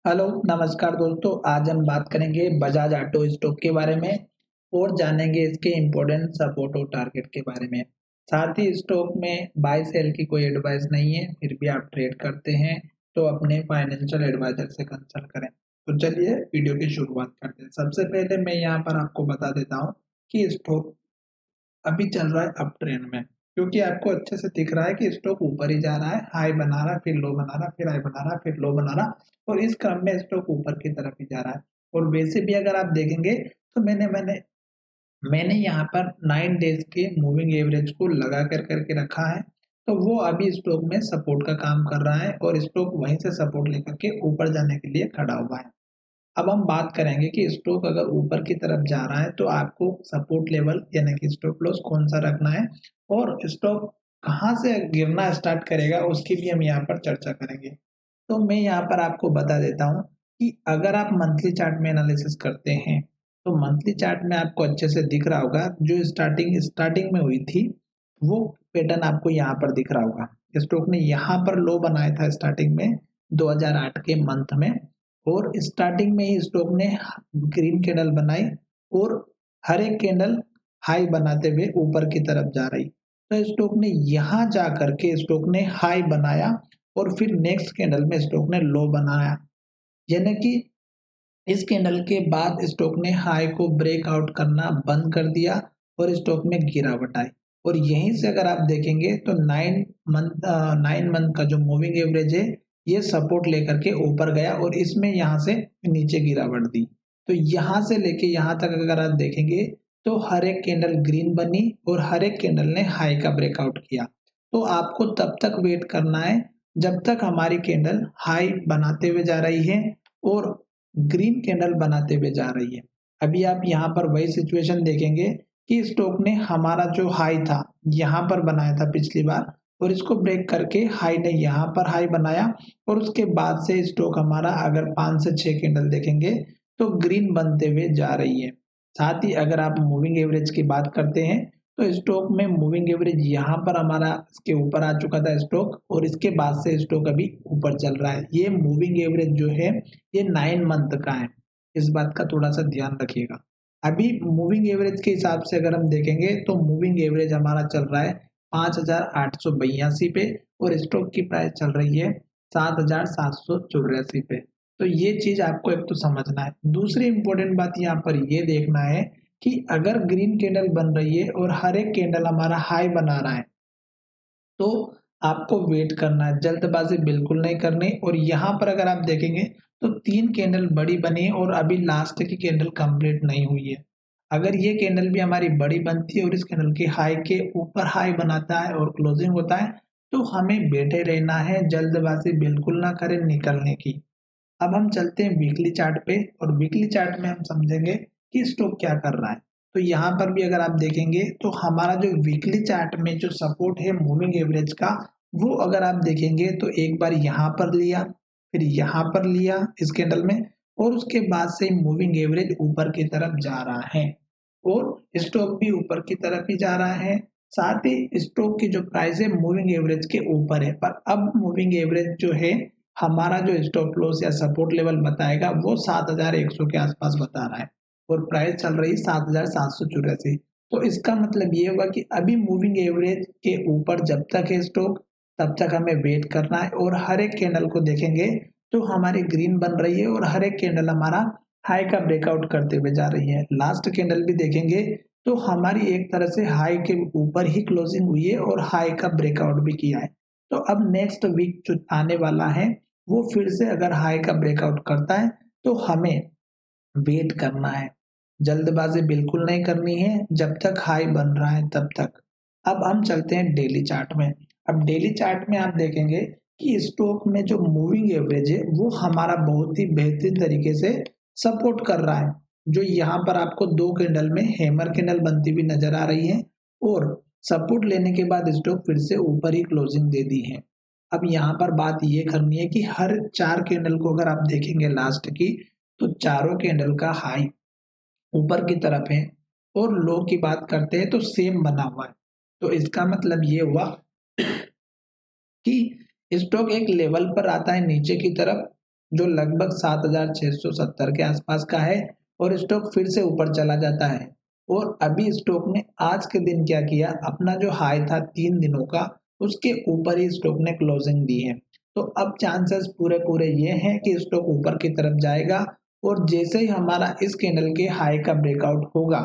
Hello नमस्कार दोस्तों। आज हम बात करेंगे बजाज ऑटो स्टॉक के बारे में और जानेंगे इसके इम्पोर्टेंट सपोर्ट और टारगेट के बारे में। साथ ही स्टॉक में बाय सेल की कोई एडवाइस नहीं है, फिर भी आप ट्रेड करते हैं तो अपने फाइनेंशियल एडवाइजर से कंसल्ट करें। तो चलिए वीडियो की शुरुआत करते हैं। सबसे पहले मैं यहाँ पर आपको बता देता हूँ कि स्टॉक अभी चल रहा है अप ट्रेंड में, क्योंकि आपको अच्छे से दिख रहा है कि स्टॉक ऊपर ही जा रहा है, हाई बना रहा है, फिर लो बना रहा है, फिर हाई बना रहा है, फिर लो बना रहा है और इस क्रम में स्टॉक ऊपर की तरफ ही जा रहा है। और वैसे भी अगर आप देखेंगे तो मैंने मैंने मैंने यहाँ पर 9 डेज के मूविंग एवरेज को लगा करके रखा है। तो वो अभी स्टॉक में सपोर्ट का काम कर रहा है और स्टॉक वहीं से सपोर्ट लेकर के ऊपर जाने के लिए खड़ा हुआ है। अब हम बात करेंगे कि स्टॉक अगर ऊपर की तरफ जा रहा है तो आपको सपोर्ट लेवल यानी कि स्टॉप लॉस कौन सा रखना है और स्टॉक कहाँ से गिरना स्टार्ट करेगा उसकी भी हम यहाँ पर चर्चा करेंगे। तो मैं यहाँ पर आपको बता देता हूँ कि अगर आप मंथली चार्ट में एनालिसिस करते हैं तो मंथली चार्ट में आपको अच्छे से दिख रहा होगा, जो स्टार्टिंग में हुई थी वो पैटर्न आपको यहाँ पर दिख रहा होगा। स्टॉक ने यहाँ पर लो बनाया था स्टार्टिंग में 2008 के मंथ में, और स्टार्टिंग में ही स्टॉक ने ग्रीन कैंडल बनाई और हर एक कैंडल हाई बनाते हुए ऊपर की तरफ जा रही। तो स्टॉक ने यहाँ जा करके स्टॉक ने हाई बनाया और फिर नेक्स्ट कैंडल में स्टॉक ने लो बनाया, यानी कि इस कैंडल के बाद स्टॉक ने हाई को ब्रेकआउट करना बंद कर दिया और स्टॉक में गिरावट आई। और यहीं से अगर आप देखेंगे तो 9 मंथ का जो मूविंग एवरेज है ये सपोर्ट लेकर के ऊपर गया और इसमें यहाँ से नीचे गिरावट दी। तो यहाँ से लेके यहाँ तक अगर आप देखेंगे तो हर एक कैंडल ग्रीन बनी और हर एक कैंडल ने हाई का ब्रेकआउट किया। तो आपको तब तक वेट करना है जब तक हमारी कैंडल हाई बनाते हुए जा रही है और ग्रीन कैंडल बनाते हुए जा रही है। अभी आप यहाँ पर वही सिचुएशन देखेंगे कि स्टॉक ने हमारा जो हाई था यहाँ पर बनाया था पिछली बार और इसको ब्रेक करके हाई ने यहाँ पर हाई बनाया और उसके बाद से स्टॉक हमारा अगर 5 से 6 कैंडल देखेंगे तो ग्रीन बनते हुए जा रही है। साथ ही अगर आप मूविंग एवरेज की बात करते हैं तो स्टॉक में मूविंग एवरेज यहाँ पर हमारा इसके ऊपर आ चुका था स्टॉक और इसके बाद से स्टॉक अभी ऊपर चल रहा है। ये मूविंग एवरेज जो है ये 9 मंथ का है, इस बात का थोड़ा सा ध्यान रखिएगा। अभी मूविंग एवरेज के हिसाब से अगर हम देखेंगे तो मूविंग एवरेज हमारा चल रहा है 5,882 पे और स्टॉक की प्राइस चल रही है 7,784 पे। तो ये चीज आपको एक तो समझना है। दूसरी इंपॉर्टेंट बात यहाँ पर ये देखना है कि अगर ग्रीन कैंडल बन रही है और हर एक कैंडल हमारा हाई बना रहा है तो आपको वेट करना है, जल्दबाजी बिल्कुल नहीं करनी। और यहाँ पर अगर आप देखेंगे तो 3 कैंडल बड़ी बनी है और अभी लास्ट की कैंडल कंप्लीट नहीं हुई है। अगर ये कैंडल भी हमारी बड़ी बनती है और इस कैंडल के हाई के ऊपर हाई बनाता है और क्लोजिंग होता है तो हमें बैठे रहना है, जल्दबाजी बिल्कुल ना करें निकलने की। अब हम चलते हैं वीकली चार्ट पे और वीकली चार्ट में हम समझेंगे कि स्टॉक क्या कर रहा है। तो यहाँ पर भी अगर आप देखेंगे तो हमारा जो वीकली चार्ट में जो सपोर्ट है मूविंग एवरेज का वो अगर आप देखेंगे तो एक बार यहाँ पर लिया, फिर यहाँ पर लिया इस कैंडल में और उसके बाद से मूविंग एवरेज ऊपर की तरफ जा रहा है और स्टॉक भी ऊपर की तरफ ही जा रहा है। साथ ही स्टॉक की जो प्राइस है मूविंग एवरेज के ऊपर है, पर अब मूविंग एवरेज जो है हमारा जो स्टॉप लॉस या सपोर्ट लेवल बताएगा वो 7,100 के आसपास बता रहा है और प्राइस चल रही 7,784। तो इसका मतलब ये होगा कि अभी मूविंग एवरेज के ऊपर जब तक है स्टॉक तब तक हमें वेट करना है और हर एक कैंडल को देखेंगे तो हमारी ग्रीन बन रही है और हर एक कैंडल हमारा हाई का ब्रेकआउट करते हुए जा रही है। लास्ट कैंडल भी देखेंगे तो हमारी एक तरह से हाई के ऊपर ही क्लोजिंग हुई है और हाई का ब्रेकआउट भी किया है। तो अब नेक्स्ट वीक जो आने वाला है वो फिर से अगर हाई का ब्रेकआउट करता है तो हमें वेट करना है, जल्दबाजी बिल्कुल नहीं करनी है जब तक हाई बन रहा है तब तक। अब हम चलते हैं डेली चार्ट में। अब डेली चार्ट में आप देखेंगे कि स्टॉक में जो मूविंग एवरेज है वो हमारा बहुत ही बेहतरीन तरीके से सपोर्ट कर रहा है। जो यहाँ पर आपको 2 कैंडल में हैमर कैंडल बनती हुई नजर आ रही है और सपोर्ट लेने के बाद स्टॉक फिर से ऊपर ही क्लोजिंग दे दी है। अब यहाँ पर बात ये करनी है कि हर 4 कैंडल को अगर आप देखेंगे लास्ट की तो चारों कैंडल का हाई ऊपर की तरफ है और लो की बात करते हैं तो सेम बना हुआ है। तो इसका मतलब ये हुआ कि स्टॉक एक लेवल पर आता है नीचे की तरफ जो लगभग 7,670 के आसपास का है और स्टॉक फिर से ऊपर चला जाता है। और अभी स्टॉक ने आज के दिन क्या किया, अपना जो हाई था 3 दिनों का उसके ऊपर ही स्टॉक ने क्लोजिंग दी है। तो अब चांसेस पूरे पूरे ये हैं कि स्टॉक ऊपर की तरफ जाएगा और जैसे ही हमारा इस कैंडल के हाई का ब्रेकआउट होगा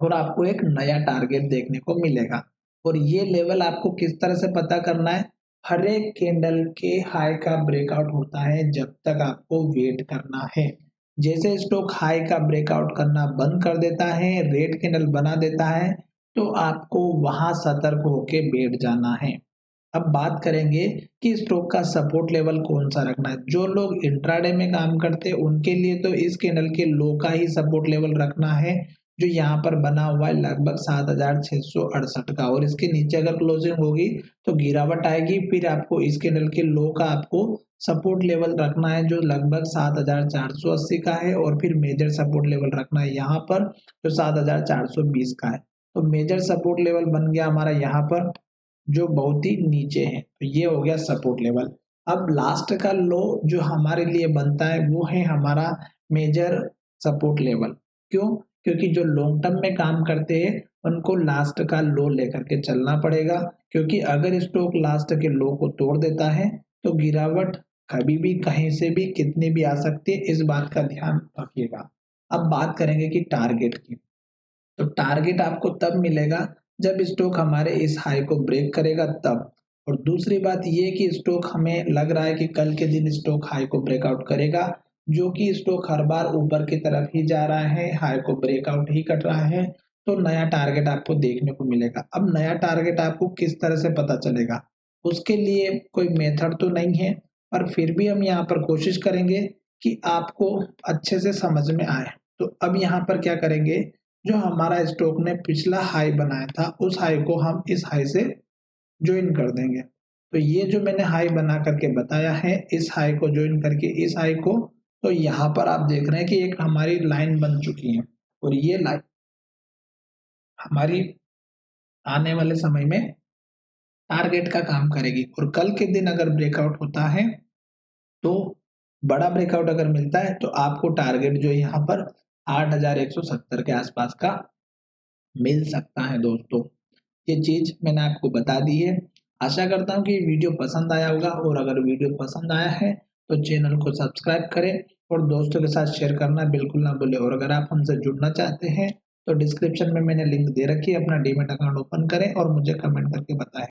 और आपको एक नया टारगेट देखने को मिलेगा। और ये लेवल आपको किस तरह से पता करना है, हर एक कैंडल के हाई का ब्रेकआउट होता है जब तक आपको वेट करना है। जैसे स्टॉक हाई का ब्रेकआउट करना बंद कर देता है, रेड कैंडल बना देता है, तो आपको वहां सतर्क होके बैठ जाना है। अब बात करेंगे कि स्टॉक का सपोर्ट लेवल कौन सा रखना है। जो लोग इंट्राडे में काम करते हैं उनके लिए तो इस कैंडल के लो का ही सपोर्ट लेवल रखना है, जो यहाँ पर बना हुआ है लगभग 7,668 का। और इसके नीचे अगर क्लोजिंग होगी तो गिरावट आएगी, फिर आपको इस कैंडल के लो का आपको सपोर्ट लेवल रखना है जो लगभग 7,480 का है। और फिर मेजर सपोर्ट लेवल रखना है यहाँ पर जो 7,420 का है। तो मेजर सपोर्ट लेवल बन गया हमारा यहाँ पर जो बहुत ही नीचे है, तो ये हो गया सपोर्ट लेवल। अब लास्ट का लो जो हमारे लिए बनता है वो है हमारा मेजर सपोर्ट लेवल। क्यों? क्योंकि जो लॉन्ग टर्म में काम करते हैं उनको लास्ट का लो लेकर के चलना पड़ेगा, क्योंकि अगर स्टॉक लास्ट के लो को तोड़ देता है तो गिरावट कभी भी कहीं से भी कितनी भी आ सकती है, इस बात का ध्यान रखिएगा। अब बात करेंगे कि टारगेट की। तो टारगेट आपको तब मिलेगा जब स्टॉक हमारे इस हाई को ब्रेक करेगा तब। और दूसरी बात ये कि स्टॉक हमें लग रहा है कि कल के दिन स्टॉक हाई को ब्रेकआउट करेगा, जो कि स्टॉक हर बार ऊपर की तरफ ही जा रहा है, हाई को ब्रेकआउट ही कर रहा है, तो नया टारगेट आपको देखने को मिलेगा। अब नया टारगेट आपको किस तरह से पता चलेगा, उसके लिए कोई मेथड तो नहीं है, पर फिर भी हम यहाँ पर कोशिश करेंगे कि आपको अच्छे से समझ में आए। तो अब यहाँ पर क्या करेंगे, जो हमारा स्टॉक ने पिछला हाई बनाया था उस हाई को हम इस हाई से ज्वाइन कर देंगे। तो ये जो मैंने हाई बना करके बताया है, इस हाई को ज्वाइन करके इस हाई को, तो यहाँ पर आप देख रहे हैं कि एक हमारी लाइन बन चुकी है और ये लाइन हमारी आने वाले समय में टारगेट का काम करेगी। और कल के दिन अगर ब्रेकआउट होता है तो बड़ा ब्रेकआउट अगर मिलता है तो आपको टारगेट जो है यहाँ पर 8,170 के आसपास का मिल सकता है दोस्तों। ये चीज मैंने आपको बता दी है। आशा करता हूँ कि वीडियो पसंद आया होगा, और अगर वीडियो पसंद आया है तो चैनल को सब्सक्राइब करें और दोस्तों के साथ शेयर करना बिल्कुल ना भूलें। और अगर आप हमसे जुड़ना चाहते हैं तो डिस्क्रिप्शन में मैंने लिंक दे रखी है, अपना डीमैट अकाउंट ओपन करें और मुझे कमेंट करके बताएं।